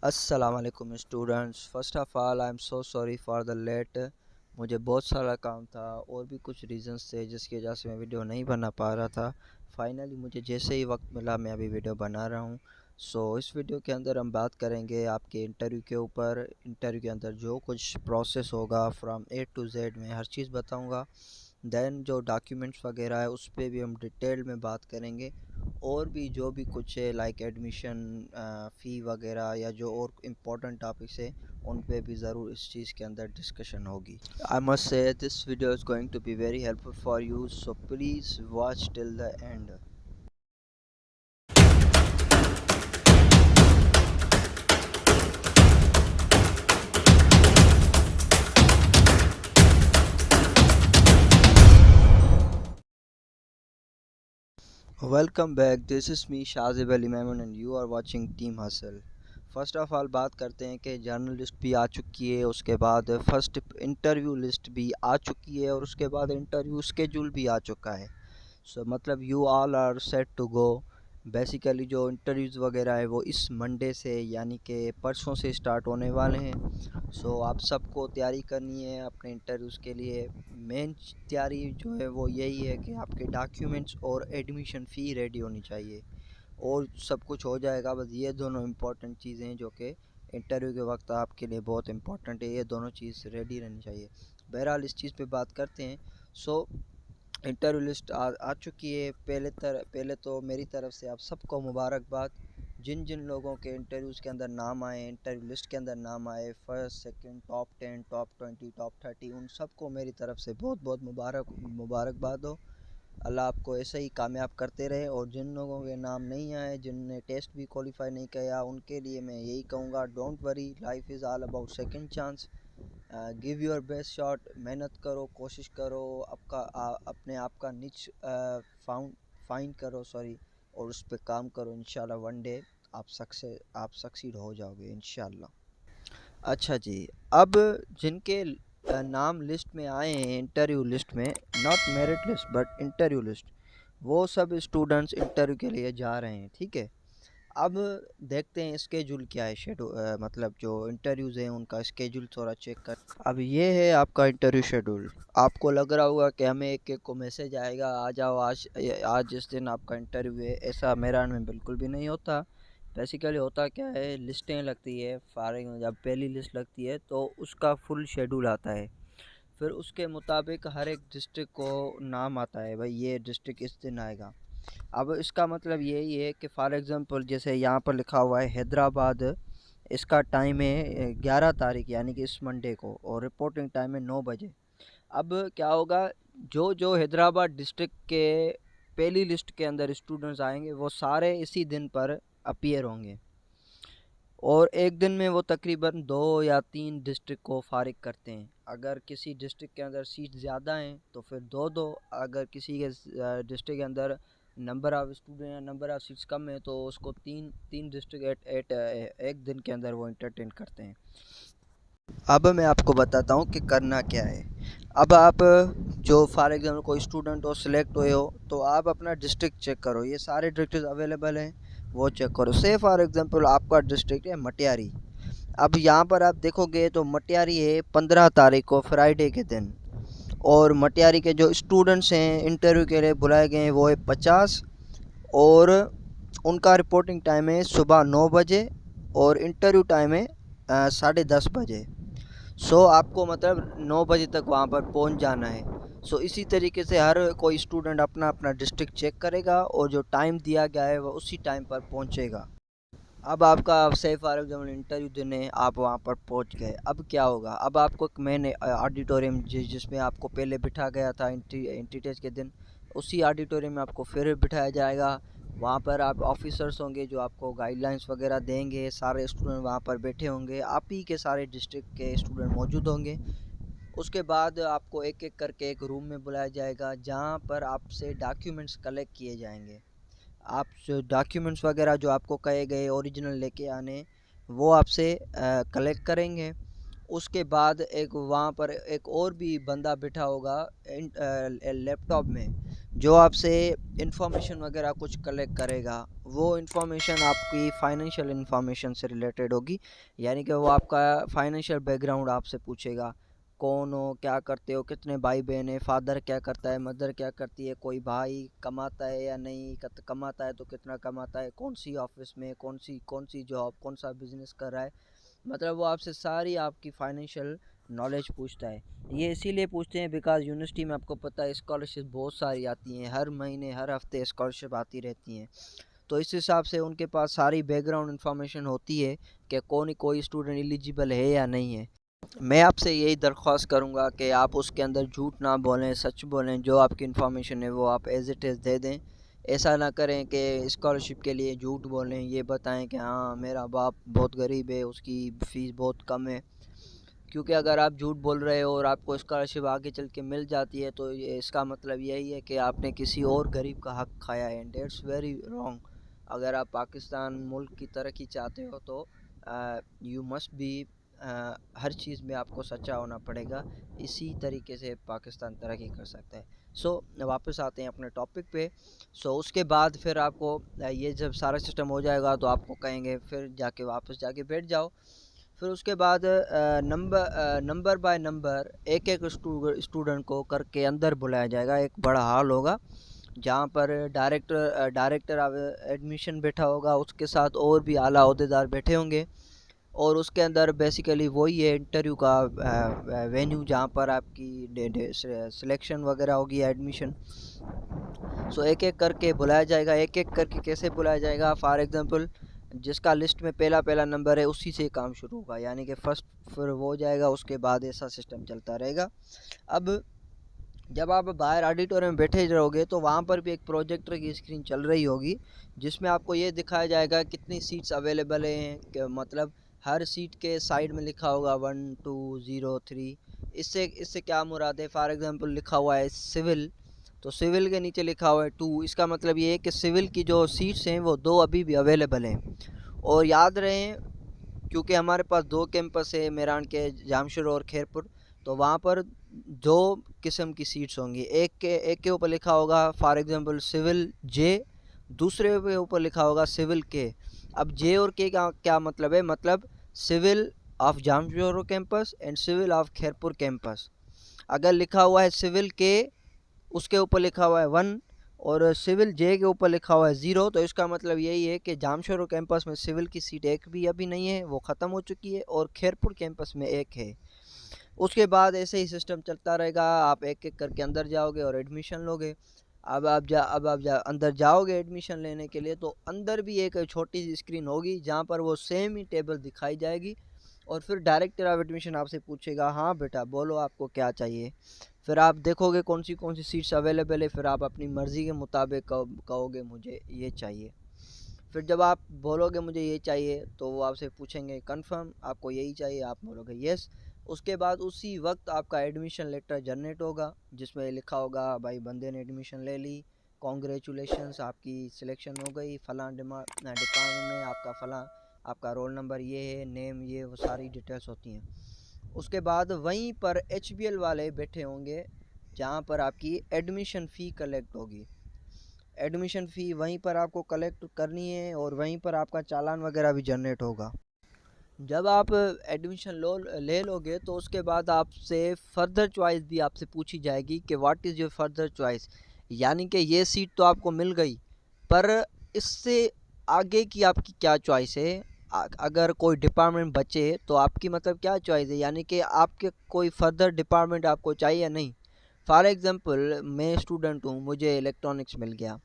अस्सलामुअलैकुम students. First of all I am so sorry for the late. मुझे बहुत सारा काम था और भी कुछ रीज़न्स थे जिसकी वजह से मैं वीडियो नहीं बना पा रहा था। फाइनली मुझे जैसे ही वक्त मिला मैं अभी वीडियो बना रहा हूँ। इस वीडियो के अंदर हम बात करेंगे आपके इंटरव्यू के ऊपर। इंटरव्यू के अंदर जो कुछ प्रोसेस होगा फ्रॉम ए टू जेड मैं हर चीज़ बताऊँगा। देन जो डॉक्यूमेंट्स वगैरह है उस पर भी हम डिटेल में बात करेंगे। और भी जो भी कुछ है लाइक एडमिशन फ़ी वगैरह या जो और इम्पोर्टेंट टॉपिक्स है उन पे भी ज़रूर इस चीज़ के अंदर डिस्कशन होगी। I must say this video is going to be very helpful for you, so please watch till the end. Welcome back, this is me Shajib Ali Memon and you are watching Team Hustle. First of all बात करते हैं कि journalist भी आ चुकी है, उसके बाद first interview list भी आ चुकी है और उसके बाद इंटरव्यू स्केड्यूल भी आ चुका है। मतलब you all are set to go. Basically जो इंटरव्यूज़ वगैरह है वो इस मंडे से यानी कि परसों से स्टार्ट होने वाले हैं। आप सबको तैयारी करनी है अपने इंटरव्यूज़ के लिए। मेन तैयारी जो है वो यही है कि आपके डॉक्यूमेंट्स और एडमिशन फ़ी रेडी होनी चाहिए और सब कुछ हो जाएगा। बस ये दोनों इम्पॉर्टेंट चीज़ें हैं जो कि इंटरव्यू के वक्त आपके लिए बहुत इम्पॉर्टेंट है, ये दोनों चीज़ रेडी रहनी चाहिए। बहरहाल इस चीज़ पे बात करते हैं। सो इंटरव्यू लिस्ट आ चुकी है। पहले तो मेरी तरफ से आप सबको मुबारकबाद। जिन जिन लोगों के इंटरव्यूज़ के अंदर नाम आए, इंटरव्यू लिस्ट के अंदर नाम आए, first second top 10 top 20 top 30, उन सबको मेरी तरफ से बहुत बहुत मुबारकबाद हो। अल्लाह आपको ऐसे ही कामयाब करते रहे। और जिन लोगों के नाम नहीं आए, जिनने टेस्ट भी क्वालिफाई नहीं किया, उनके लिए मैं यही कहूँगा, don't worry, life is all about second chance. Give your best shot, मेहनत करो, कोशिश करो, अपने आप का निच फाइंड करो, सॉरी, और उस पर काम करो। इंशाल्लाह वन डे आप सक्सीड हो जाओगे इंशाल्लाह। अच्छा जी, अब जिनके नाम लिस्ट में आए हैं इंटरव्यू लिस्ट में, not merit list but interview list, वो सब स्टूडेंट्स इंटरव्यू के लिए जा रहे हैं, ठीक है। अब देखते हैं स्केड्यूल क्या है, शेड्यूल मतलब जो इंटरव्यूज़ हैं उनका स्केड्यूल थोड़ा चेक कर। अब ये है आपका इंटरव्यू शेड्यूल। आपको लग रहा होगा कि हमें एक एक को मैसेज आएगा, आ जाओ आज इस दिन आपका इंटरव्यू है। ऐसा मेरा में बिल्कुल भी नहीं होता। बेसिकली होता क्या है, लिस्टें लगती है, फारिग जब पहली लिस्ट लगती है तो उसका फुल शेड्यूल आता है। फिर उसके मुताबिक हर एक डिस्ट्रिक्ट को नाम आता है, भाई ये डिस्ट्रिक्ट इस दिन आएगा। अब इसका मतलब यही है कि फ़ॉर एग्ज़ाम्पल जैसे यहाँ पर लिखा हुआ है हैदराबाद, इसका टाइम है 11 तारीख यानी कि इस मंडे को, और रिपोर्टिंग टाइम है 9 बजे। अब क्या होगा, जो जो हैदराबाद डिस्ट्रिक्ट के पहली लिस्ट के अंदर स्टूडेंट्स आएंगे वो सारे इसी दिन पर अपीयर होंगे। और एक दिन में वो तकरीबन 2 या 3 डिस्ट्रिक्ट को फारिग करते हैं। अगर किसी डिस्ट्रिक्ट के अंदर सीट ज़्यादा हैं तो फिर दो दो, अगर किसी के डिस्ट्रिक्ट के अंदर नंबर ऑफ़ स्टूडेंट या नंबर ऑफ़ सीट्स कम है तो उसको तीन तीन डिस्ट्रिक्ट एक दिन के अंदर वो इंटरटेन करते हैं। अब मैं आपको बताता हूँ कि करना क्या है। अब आप जो फॉर एग्ज़ाम्पल कोई स्टूडेंट हो, सिलेक्ट हुए हो, तो आप अपना डिस्ट्रिक्ट चेक करो। ये सारे डिस्ट्रिक्ट अवेलेबल हैं, वो चेक करो। से फॉर एग्ज़ाम्पल आपका डिस्ट्रिक्ट है मटियारी। अब यहाँ पर आप देखोगे तो मटियारी है 15 तारीख को फ्राइडे के दिन। और मटियारी के जो स्टूडेंट्स हैं इंटरव्यू के लिए बुलाए गए हैं वो है 50। और उनका रिपोर्टिंग टाइम है सुबह 9 बजे और इंटरव्यू टाइम है 10:30 बजे। आपको मतलब 9 बजे तक वहाँ पर पहुँच जाना है। इसी तरीके से हर कोई स्टूडेंट अपना अपना डिस्ट्रिक्ट चेक करेगा और जो टाइम दिया गया है वो उसी टाइम पर पहुँचेगा। अब आपका से फॉर एग्जाम्पल इंटरव्यू देने आप वहाँ पर पहुँच गए। अब क्या होगा, अब आपको एक मैंने ऑडिटोरियम जिसमें आपको पहले बिठा गया था एंट्री टेस्ट के दिन, उसी ऑडिटोरियम में आपको फिर बिठाया जाएगा। वहाँ पर आप ऑफिसर्स होंगे जो आपको गाइडलाइंस वगैरह देंगे। सारे स्टूडेंट वहाँ पर बैठे होंगे, आप ही के सारे डिस्ट्रिक्ट के स्टूडेंट मौजूद होंगे। उसके बाद आपको एक एक करके एक रूम में बुलाया जाएगा जहाँ पर आपसे डॉक्यूमेंट्स कलेक्ट किए जाएंगे। आप जो डॉक्यूमेंट्स वगैरह जो आपको कहे गए ओरिजिनल लेके आने, वो आपसे कलेक्ट करेंगे। उसके बाद एक वहाँ पर एक और भी बंदा बैठा होगा लैपटॉप में, जो आपसे इंफॉर्मेशन वगैरह कुछ कलेक्ट करेगा, वो इंफॉर्मेशन आपकी फाइनेंशियल इंफॉर्मेशन से रिलेटेड होगी। यानी कि वो आपका फाइनेंशियल बैकग्राउंड आपसे पूछेगा, कौन हो, क्या करते हो, कितने भाई बहन है, फादर क्या करता है, मदर क्या करती है, कोई भाई कमाता है या नहीं कमाता है तो कितना कमाता है, कौन सी ऑफिस में, कौन सी जॉब, कौन सा बिजनेस कर रहा है। मतलब वो आपसे सारी आपकी फाइनेंशियल नॉलेज पूछता है। ये इसीलिए पूछते हैं बिकॉज यूनिवर्सिटी में आपको पता है स्कॉलरशिप बहुत सारी आती हैं, हर महीने हर हफ्ते स्कॉलरशिप आती रहती हैं। तो इस हिसाब से उनके पास सारी बैकग्राउंड इन्फॉर्मेशन होती है कि कौन कोई स्टूडेंट एलिजिबल है या नहीं है। मैं आपसे यही दरख्वास्त करूंगा कि आप उसके अंदर झूठ ना बोलें, सच बोलें। जो आपकी इन्फॉर्मेशन है वो आप एज इट इज़ दे दें। ऐसा ना करें कि स्कॉलरशिप के लिए झूठ बोलें, ये बताएं कि हाँ मेरा बाप बहुत गरीब है, उसकी फ़ीस बहुत कम है। क्योंकि अगर आप झूठ बोल रहे हो और आपको स्कॉलरशिप आगे चल के मिल जाती है तो ये इसका मतलब यही है कि आपने किसी और गरीब का हक खाया है, एंड डेट्स वेरी रॉन्ग। अगर आप पाकिस्तान मुल्क की तरक्की चाहते हो तो यू मस्ट बी हर चीज़ में आपको सच्चा होना पड़ेगा। इसी तरीके से पाकिस्तान तरक्की कर सकता है। सो वापस आते हैं अपने टॉपिक पे। उसके बाद फिर आपको ये जब सारा सिस्टम हो जाएगा तो आपको कहेंगे फिर जाके वापस जाके बैठ जाओ। फिर उसके बाद नंबर बाय नंबर एक एक स्टूडेंट को करके अंदर बुलाया जाएगा। एक बड़ा हॉल होगा जहाँ पर डायरेक्टर एडमिशन बैठा होगा, उसके साथ और भी आला ओहदेदार बैठे होंगे। और उसके अंदर बेसिकली वही है इंटरव्यू का वेन्यू, जहाँ पर आपकी सिलेक्शन वगैरह होगी, एडमिशन। एक एक करके बुलाया जाएगा। एक एक करके कैसे बुलाया जाएगा? फॉर एग्जांपल, जिसका लिस्ट में पहला पहला नंबर है उसी से काम शुरू होगा, यानी कि फर्स्ट फिर वो हो जाएगा, उसके बाद ऐसा सिस्टम चलता रहेगा। अब जब आप बाहर ऑडिटोरियम में बैठे रहोगे तो वहाँ पर भी एक प्रोजेक्टर की स्क्रीन चल रही होगी, जिसमें आपको ये दिखाया जाएगा कितनी सीट्स अवेलेबल हैं। मतलब हर सीट के साइड में लिखा होगा 1 2 0 3। इससे क्या मुराद है? फॉर एग्जांपल लिखा हुआ है सिविल, तो सिविल के नीचे लिखा हुआ है 2। इसका मतलब ये है कि सिविल की जो सीट्स हैं वो 2 अभी भी अवेलेबल हैं। और याद रहे, क्योंकि हमारे पास 2 कैंपस है, मेरान के जामशुर और खैरपुर, तो वहाँ पर 2 किस्म की सीट्स होंगी। एक के ऊपर लिखा होगा फॉर एग्जांपल सिविल जे, दूसरे के ऊपर लिखा होगा सिविल के। अब जे और के का क्या मतलब है? मतलब civil of Jamshoro campus and civil of Khairpur campus. अगर लिखा हुआ है सिविल के, उसके ऊपर लिखा हुआ है 1, और सिविल जे के ऊपर लिखा हुआ है 0, तो इसका मतलब यही है कि जामशोर कैंपस में सिविल की सीट एक भी अभी नहीं है, वो ख़त्म हो चुकी है, और खैरपुर कैंपस में एक है। उसके बाद ऐसे ही सिस्टम चलता रहेगा, आप एक एक करके अंदर जाओगे और एडमिशन लोगे। अब आप अंदर जाओगे एडमिशन लेने के लिए, तो अंदर भी एक छोटी सी स्क्रीन होगी जहाँ पर वो सेम ही टेबल दिखाई जाएगी। और फिर डायरेक्टर ऑफ एडमिशन आपसे पूछेगा, हाँ बेटा बोलो आपको क्या चाहिए। फिर आप देखोगे कौन सी सीट्स अवेलेबल है, फिर आप अपनी मर्ज़ी के मुताबिक कहोगे मुझे ये चाहिए। फिर जब आप बोलोगे मुझे ये चाहिए तो वो आपसे पूछेंगे कंफर्म आपको यही चाहिए, आप बोलोगे यस। उसके बाद उसी वक्त आपका एडमिशन लेटर जनरेट होगा, जिसमें लिखा होगा भाई बंदे ने एडमिशन ले ली, कॉन्ग्रेचुलेशंस, आपकी सिलेक्शन हो गई, फ़लाँ डिपार्टमेंट में आपका फ़लाँ, आपका रोल नंबर ये है, नेम ये, वो सारी डिटेल्स होती हैं। उसके बाद वहीं पर HBL वाले बैठे होंगे जहाँ पर आपकी एडमिशन फ़ी कलेक्ट होगी। एडमिशन फ़ी वहीं पर आपको कलेक्ट करनी है और वहीं पर आपका चालान वगैरह भी जनरेट होगा। जब आप एडमिशन ले लोगे तो उसके बाद आपसे फ़र्दर चॉइस भी आपसे पूछी जाएगी कि what is your further choice. यानी कि ये सीट तो आपको मिल गई, पर इससे आगे की आपकी क्या चॉइस है? अगर कोई डिपार्टमेंट बचे तो आपकी मतलब क्या चॉइस है, यानी कि आपके कोई फ़र्दर डिपार्टमेंट आपको चाहिए या नहीं। फॉर एग्ज़ाम्पल, मैं स्टूडेंट हूँ, मुझे इलेक्ट्रॉनिक्स मिल गया,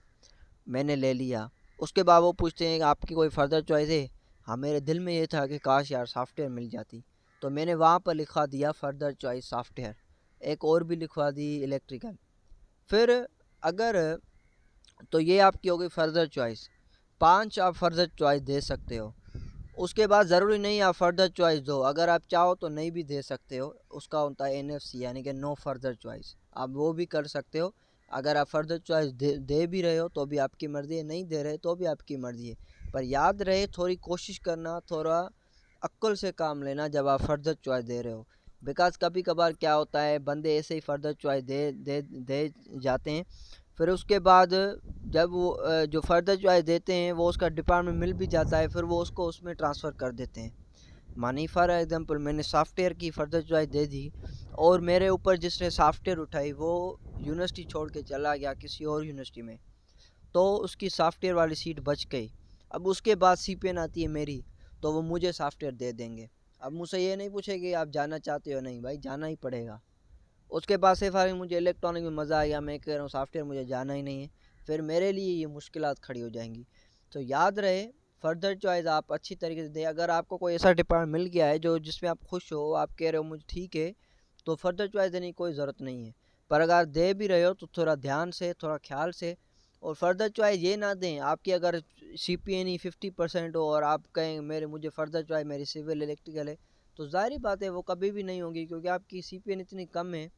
मैंने ले लिया। उसके बाद वो पूछते हैं कि आपकी कोई फ़र्दर चॉइस है? हाँ, मेरे दिल में ये था कि काश यार सॉफ्टवेयर मिल जाती, तो मैंने वहाँ पर लिखवा दिया फ़र्दर चॉइस सॉफ्टवेयर। एक और भी लिखवा दी इलेक्ट्रिकल। फिर अगर, तो ये आपकी हो गई फ़र्दर चॉइस। 5 आप फ़र्दर चॉइस दे सकते हो। उसके बाद ज़रूरी नहीं आप फ़र्दर चॉइस दो, अगर आप चाहो तो नहीं भी दे सकते हो। उसका होता है NFC, यानी कि नो फर्दर चॉइस, आप वो भी कर सकते हो। अगर आप फर्दर चॉइस दे भी रहे हो तो भी आपकी मर्ज़ी है, नहीं दे रहे तो भी आपकी मर्ज़ी है। पर याद रहे, थोड़ी कोशिश करना, थोड़ा अक्ल से काम लेना जब आप फर्दर चॉइस दे रहे हो। बिकॉज़ कभी कभार क्या होता है, बंदे ऐसे ही फर्दर चॉइस दे जाते हैं, फिर उसके बाद जब वो जो फर्दर चॉइस देते हैं वो उसका डिपार्टमेंट मिल भी जाता है, फिर वो उसको उसमें ट्रांसफ़र कर देते हैं। मानी फॉर एग्जांपल मैंने सॉफ्टवेयर की फर्दर चॉइस दे दी और मेरे ऊपर जिसने सॉफ्टवेयर उठाई वो यूनिवर्सिटी छोड़ के चला गया किसी और यूनिवर्सिटी में, तो उसकी सॉफ्टवेयर वाली सीट बच गई। अब उसके बाद सीपीएन आती है मेरी, तो वो मुझे सॉफ्टवेयर दे देंगे। अब मुझसे ये नहीं पूछेंगे आप जाना चाहते हो, नहीं भाई जाना ही पड़ेगा। उसके बाद से फारिग मुझे इलेक्ट्रॉनिक में मज़ा आ गया, मैं कह रहा हूँ सॉफ्टवेयर मुझे जाना ही नहीं है, फिर मेरे लिए ये मुश्किलात खड़ी हो जाएंगी। तो याद रहे फर्दर चॉइस आप अच्छी तरीके से दें। अगर आपको कोई ऐसा डिपार्टमेंट मिल गया है जो जिसमें आप खुश हो, आप कह रहे हो मुझे ठीक है, तो फर्दर चॉइस देने की कोई ज़रूरत नहीं है। पर अगर दे भी रहे हो तो थोड़ा ध्यान से, थोड़ा ख्याल से। और फर्दर चॉइस ये ना दें आपकी अगर सीपीएन ही 50% हो और आप कहें मेरे मुझे फर्दर चॉइस मेरी सिविल इलेक्ट्रिकल है, तो ज़ाहिर बात है वो कभी भी नहीं होगी, क्योंकि आपकी सीपीएन इतनी कम है।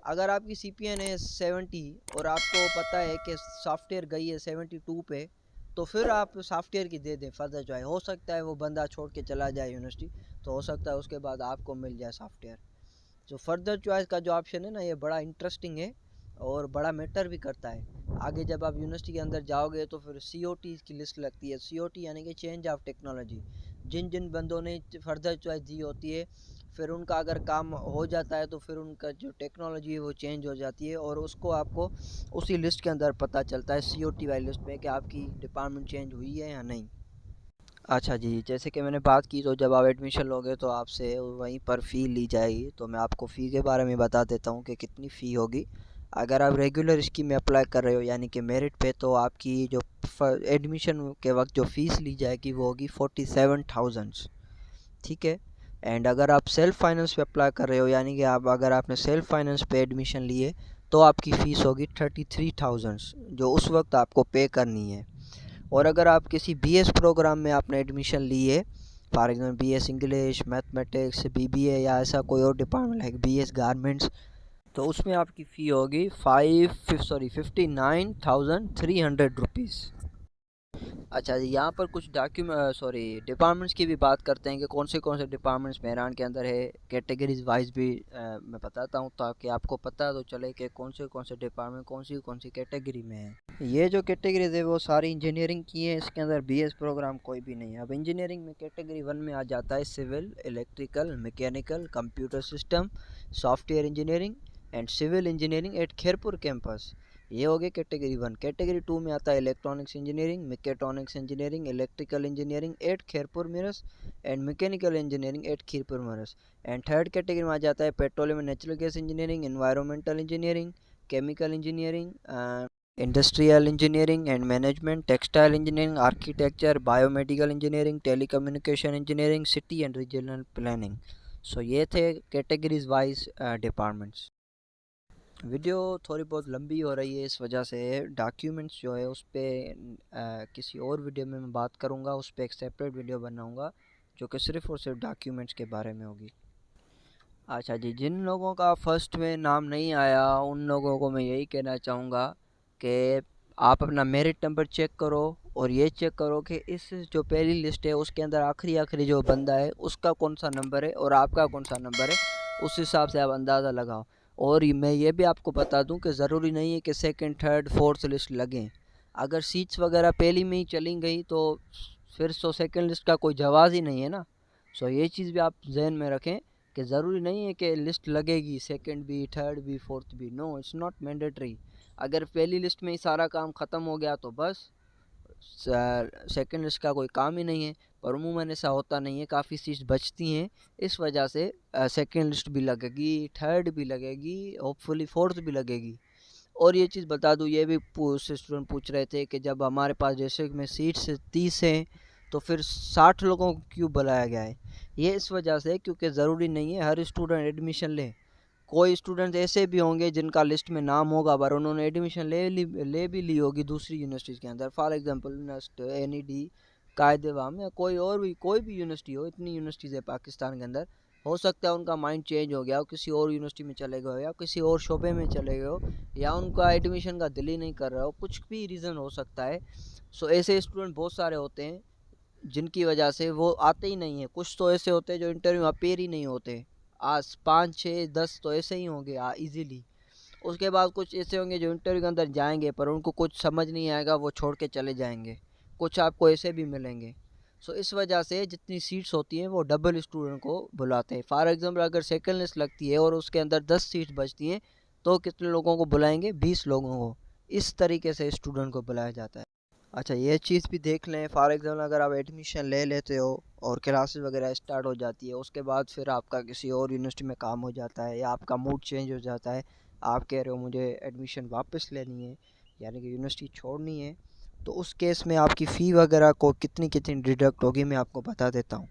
अगर आपकी सीपीएन है 70 और आपको पता है कि सॉफ्टवेयर गई है 72 पे, तो फिर आप सॉफ्टवेयर की दे दें फर्दर चॉइस। हो सकता है वो बंदा छोड़ के चला जाए यूनिवर्सिटी, तो हो सकता है उसके बाद आपको मिल जाए सॉफ्टवेयर। जो फर्दर चॉइस का जो ऑप्शन है ना, ये बड़ा इंटरेस्टिंग है और बड़ा मैटर भी करता है। आगे जब आप यूनिवर्सिटी के अंदर जाओगे तो फिर सीओटी की लिस्ट लगती है। सीओटी यानी कि चेंज ऑफ टेक्नोलॉजी। जिन जिन बंदों ने फर्दर चॉइस दी होती है, फिर उनका अगर काम हो जाता है तो फिर उनका जो टेक्नोलॉजी है वो चेंज हो जाती है और उसको आपको उसी लिस्ट के अंदर पता चलता है सीओटी वाली लिस्ट में कि आपकी डिपार्टमेंट चेंज हुई है या नहीं। अच्छा जी, जैसे कि मैंने बात की, तो जब आप एडमिशन लोगे तो आपसे वहीं पर फ़ी ली जाएगी। तो मैं आपको फ़ी के बारे में बता देता हूँ कि कितनी फ़ी होगी। अगर आप रेगुलर स्कीम में अप्लाई कर रहे हो यानी कि मेरिट पे, तो आपकी जो एडमिशन के वक्त जो फ़ीस ली जाएगी वो होगी 47,000। ठीक है। एंड अगर आप सेल्फ़ फाइनेंस पे अप्लाई कर रहे हो यानी कि आप अगर आपने सेल्फ़ फाइनेंस पे एडमिशन लिए, तो आपकी फ़ीस होगी 33,000, जो उस वक्त आपको पे करनी है। और अगर आप किसी बीएस प्रोग्राम में आपने एडमिशन ली है, for example BS English, mathematics, BBA या ऐसा कोई और डिपार्टमेंट लाइक बीएस गारमेंट्स, तो उसमें आपकी फ़ी होगी 59,300 रुपीज़। अच्छा जी, यहाँ पर कुछ डिपार्टमेंट्स की भी बात करते हैं कि कौन से डिपार्टमेंट्स मेहरान के अंदर है। कैटेगरीज वाइज भी मैं बताता हूँ ताकि आपको पता तो चले कि कौन से डिपार्टमेंट कौन सी कैटेगरी में है। ये जो कैटेगरीज है वो सारी इंजीनियरिंग की है, इसके अंदर बीएस प्रोग्राम कोई भी नहीं है। अब इंजीनियरिंग में कैटेगरी 1 में आ जाता है civil, electrical, mechanical, computer system, software engineering and civil engineering at Khairpur campus. ये हो गया कैटेगरी 1। कैटेगरी 2 में आता है electronics engineering, mechatronics engineering, electrical engineering at Khairpur Mirs and mechanical engineering at Khairpur Mirs. And third category में आ जाता है petroleum and natural gas engineering, environmental engineering, chemical engineering, industrial engineering and management, textile engineering, architecture, biomedical engineering, telecommunication engineering, city and regional planning. So ये थे categories wise departments. Video थोड़ी बहुत लंबी हो रही है, इस वजह से डॉक्यूमेंट्स जो है उस पर किसी और वीडियो में मैं बात करूँगा। उस पर एक सेपरेट वीडियो बनाऊँगा जो कि सिर्फ़ और सिर्फ डॉक्यूमेंट्स के बारे में होगी। अच्छा जी, जिन लोगों का फ़र्स्ट में नाम नहीं आया उन लोगों को मैं यही कहना चाहूँगा कि आप अपना मेरिट नंबर चेक करो और ये चेक करो कि इस जो पहली लिस्ट है उसके अंदर आखिरी जो बंदा है उसका कौन सा नंबर है और आपका कौन सा नंबर है, उस हिसाब से आप अंदाज़ा लगाओ। और मैं ये भी आपको बता दूं कि ज़रूरी नहीं है कि सेकंड, थर्ड, फोर्थ लिस्ट लगें। अगर सीट्स वगैरह पहली में ही चली गई तो फिर सेकंड लिस्ट का कोई जवाज़ ही नहीं है ना। ये चीज़ भी आप जहन में रखें कि ज़रूरी नहीं है कि लिस्ट लगेगी सेकंड भी, थर्ड भी, फोर्थ भी। No, it's not mandatory. अगर पहली लिस्ट में ही सारा काम ख़त्म हो गया तो बस सेकंड लिस्ट का कोई काम ही नहीं है। पर उमूमन ऐसा होता नहीं है, काफ़ी सीट्स बचती हैं, इस वजह से सेकंड लिस्ट भी लगेगी, थर्ड भी लगेगी, होपफुली फोर्थ भी लगेगी। और ये चीज़ बता दूँ, ये भी स्टूडेंट पूछ रहे थे कि जब हमारे पास जैसे में सीट्स 30 हैं तो फिर 60 लोगों को क्यों बुलाया गया है। ये इस वजह से क्योंकि ज़रूरी नहीं है हर स्टूडेंट एडमिशन ले। कोई स्टूडेंट्स ऐसे भी होंगे जिनका लिस्ट में नाम होगा पर उन्होंने एडमिशन ले भी ली होगी दूसरी यूनिवर्सिटीज़ के अंदर। फॉर एग्जांपल नस्ट, NED, कायदेवाम या कोई भी यूनिवर्सिटी हो, इतनी यूनिवर्सिटीज़ है पाकिस्तान के अंदर। हो सकता है उनका माइंड चेंज हो गया हो, किसी और यूनिवर्सिटी में चले गए हो या किसी और शोबे में चले गए हो या उनका एडमिशन का दिल ही नहीं कर रहा हो, कुछ भी रीज़न हो सकता है। ऐसे स्टूडेंट बहुत सारे होते हैं जिनकी वजह से वो आते ही नहीं है। कुछ तो ऐसे होते हैं जो इंटरव्यू में अपेयर ही नहीं होते। आज 5, 6, 10 तो ऐसे ही होंगे ईज़िली। उसके बाद कुछ ऐसे होंगे जो इंटरव्यू के अंदर जाएंगे पर उनको कुछ समझ नहीं आएगा, वो छोड़ के चले जाएंगे। कुछ आपको ऐसे भी मिलेंगे। सो इस वजह से जितनी सीट्स होती हैं वो डबल स्टूडेंट को बुलाते हैं। फॉर एग्जांपल अगर सेकंड लिस्ट लगती है और उसके अंदर 10 सीट बचती हैं तो कितने लोगों को बुलाएंगे, 20 लोगों को। इस तरीके से स्टूडेंट को बुलाया जाता है। अच्छा, ये चीज़ भी देख लें, फॉर एग्जांपल अगर आप एडमिशन ले लेते हो और क्लासेस वगैरह स्टार्ट हो जाती है, उसके बाद फिर आपका किसी और यूनिवर्सिटी में काम हो जाता है या आपका मूड चेंज हो जाता है, आप कह रहे हो मुझे एडमिशन वापस लेनी है, यानी कि यूनिवर्सिटी छोड़नी है, तो उस केस में आपकी फ़ी वगैरह को कितनी कितनी डिडक्ट होगी मैं आपको बता देता हूँ।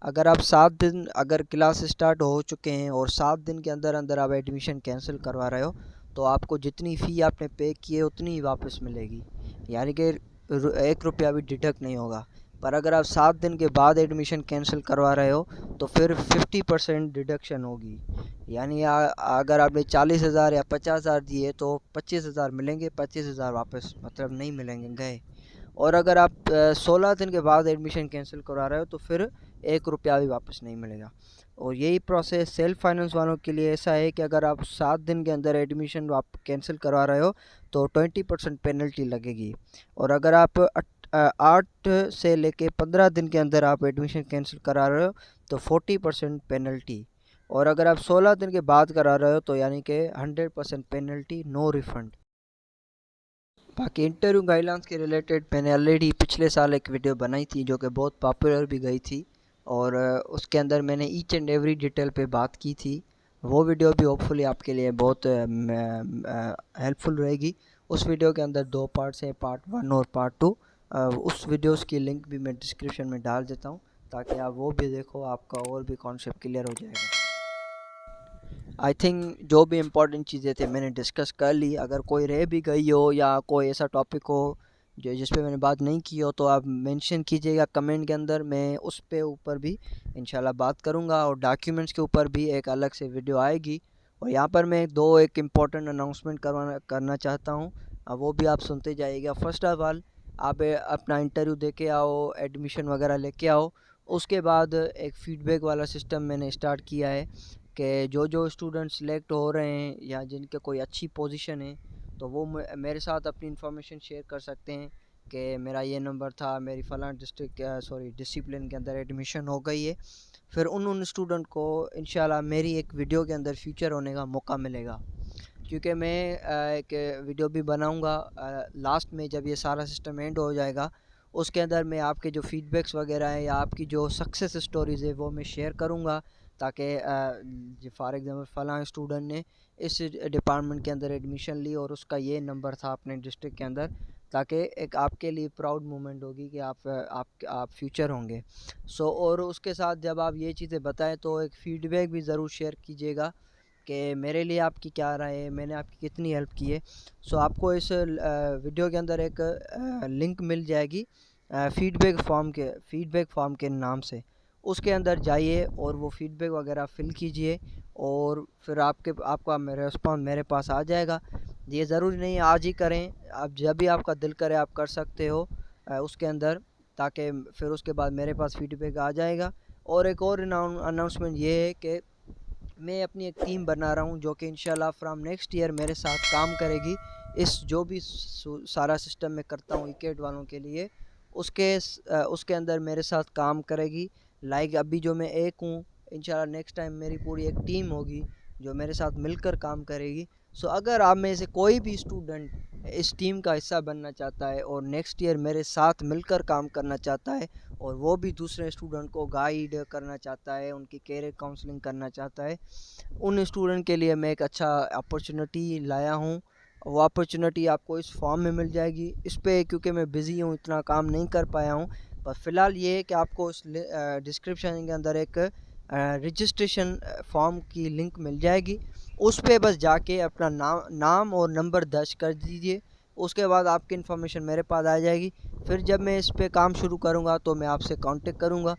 अगर आप 7 दिन अगर क्लास स्टार्ट हो चुके हैं और 7 दिन के अंदर अंदर आप एडमिशन कैंसिल करवा रहे हो, तो आपको जितनी फ़ी आपने पे की है उतनी ही वापस मिलेगी, यानी कि 1 रुपया भी डिडक्ट नहीं होगा। पर अगर आप 7 दिन के बाद एडमिशन कैंसिल करवा रहे हो तो फिर 50% डिडक्शन होगी, यानी अगर आपने 40,000 या 50,000 दिए तो 25,000 मिलेंगे, 25,000 वापस मतलब नहीं मिलेंगे, गए। और अगर आप 16 दिन के बाद एडमिशन कैंसिल करवा रहे हो तो फिर 1 रुपया भी वापस नहीं मिलेगा। और यही प्रोसेस सेल्फ फाइनेंस वालों के लिए ऐसा है कि अगर आप 7 दिन के अंदर एडमिशन आप कैंसिल करवा रहे हो तो 20% पेनल्टी लगेगी। और अगर आप 8 से लेके 15 दिन के अंदर आप एडमिशन कैंसिल करा रहे हो तो 40% पेनल्टी। और अगर आप 16 दिन के बाद करा रहे हो तो यानी कि 100% पेनल्टी, नो रिफ़ंड। बाकी इंटरव्यू गाइडलाइंस के रिलेटेड मैंने ऑलरेडी पिछले साल एक वीडियो बनाई थी जो कि बहुत पॉपुलर भी गई थी, और उसके अंदर मैंने ईच एंड एवरी डिटेल पे बात की थी। वो वीडियो भी होपफुली आपके लिए बहुत हेल्पफुल रहेगी। उस वीडियो के अंदर 2 पार्ट्स हैं, पार्ट 1 और पार्ट 2। उस वीडियोस की लिंक भी मैं डिस्क्रिप्शन में डाल देता हूँ ताकि आप वो भी देखो, आपका और भी कॉन्सेप्ट क्लियर हो जाएगा। आई थिंक जो भी इम्पोर्टेंट चीज़ें थे मैंने डिस्कस कर ली। अगर कोई रह भी गई हो या कोई ऐसा टॉपिक हो जो जिस पे मैंने बात नहीं की हो तो आप मेंशन कीजिएगा कमेंट के अंदर, मैं उस पे ऊपर भी इंशाल्लाह बात करूँगा। और डॉक्यूमेंट्स के ऊपर भी एक अलग से वीडियो आएगी। और यहाँ पर मैं एक इम्पॉर्टेंट अनाउंसमेंट करना चाहता हूँ, वो भी आप सुनते जाइएगा। फर्स्ट ऑफ ऑल आप अपना इंटरव्यू दे के आओ, एडमिशन वगैरह लेके आओ। उसके बाद एक फ़ीडबैक वाला सिस्टम मैंने स्टार्ट किया है कि जो स्टूडेंट सेलेक्ट हो रहे हैं या जिनके कोई अच्छी पोजीशन है तो वो मेरे साथ अपनी इन्फॉर्मेशन शेयर कर सकते हैं कि मेरा ये नंबर था, मेरी फ़लाँ डिसिप्लिन के अंदर एडमिशन हो गई है। फिर उन स्टूडेंट को इंशाल्लाह मेरी एक वीडियो के अंदर फ्यूचर होने का मौका मिलेगा, क्योंकि मैं एक वीडियो भी बनाऊंगा लास्ट में जब ये सारा सिस्टम एंड हो जाएगा। उसके अंदर मैं आपके जो फीडबैक्स वगैरह हैं या आपकी जो सक्सेस स्टोरीज़ है वो मैं शेयर करूंगा, ताकि फॉर एग्ज़ाम्पल फ़लाँ स्टूडेंट ने इस डिपार्टमेंट के अंदर एडमिशन ली और उसका ये नंबर था अपने डिस्ट्रिक्ट के अंदर, ताकि एक आपके लिए प्राउड मोमेंट होगी कि आप फ्यूचर होंगे। और उसके साथ जब आप ये चीज़ें बताएं तो एक फ़ीडबैक भी ज़रूर शेयर कीजिएगा कि मेरे लिए आपकी क्या राय है, मैंने आपकी कितनी हेल्प की है। आपको इस वीडियो के अंदर एक लिंक मिल जाएगी फीडबैक फॉर्म के नाम से। उसके अंदर जाइए और वो फीडबैक वगैरह फ़िल कीजिए और फिर आपका मेरा रिस्पॉन्स मेरे पास आ जाएगा। ये ज़रूरी नहीं आज ही करें, आप जब भी आपका दिल करे आप कर सकते हो उसके अंदर, ताकि फिर उसके बाद मेरे पास फीडबैक आ जाएगा। और एक और अनाउंसमेंट ये है कि मैं अपनी एक टीम बना रहा हूँ जो कि इंशाल्लाह फ्रॉम नेक्स्ट ईयर मेरे साथ काम करेगी। इस जो भी सारा सिस्टम मैं करता हूँ इकेट वालों के लिए, उसके अंदर मेरे साथ काम करेगी। लाइक अभी जो मैं एक हूँ, इंशाल्लाह नेक्स्ट टाइम मेरी पूरी एक टीम होगी जो मेरे साथ मिलकर काम करेगी। अगर आप में से कोई भी स्टूडेंट इस टीम का हिस्सा बनना चाहता है और नेक्स्ट ईयर मेरे साथ मिलकर काम करना चाहता है और वो भी दूसरे स्टूडेंट को गाइड करना चाहता है, उनकी कैरियर काउंसलिंग करना चाहता है, उन स्टूडेंट के लिए मैं एक अच्छा अपॉर्चुनिटी लाया हूँ। वो अपॉर्चुनिटी आपको इस फॉर्म में मिल जाएगी। इस पे क्योंकि मैं बिज़ी हूँ इतना काम नहीं कर पाया हूँ, पर फ़िलहाल ये है कि आपको उस डिस्क्रिप्शन के अंदर एक रजिस्ट्रेशन फॉर्म की लिंक मिल जाएगी। उस पे बस जाके अपना नाम और नंबर दर्ज कर दीजिए। उसके बाद आपकी इन्फॉर्मेशन मेरे पास आ जाएगी। फिर जब मैं इस पे काम शुरू करूँगा तो मैं आपसे कांटेक्ट करूँगा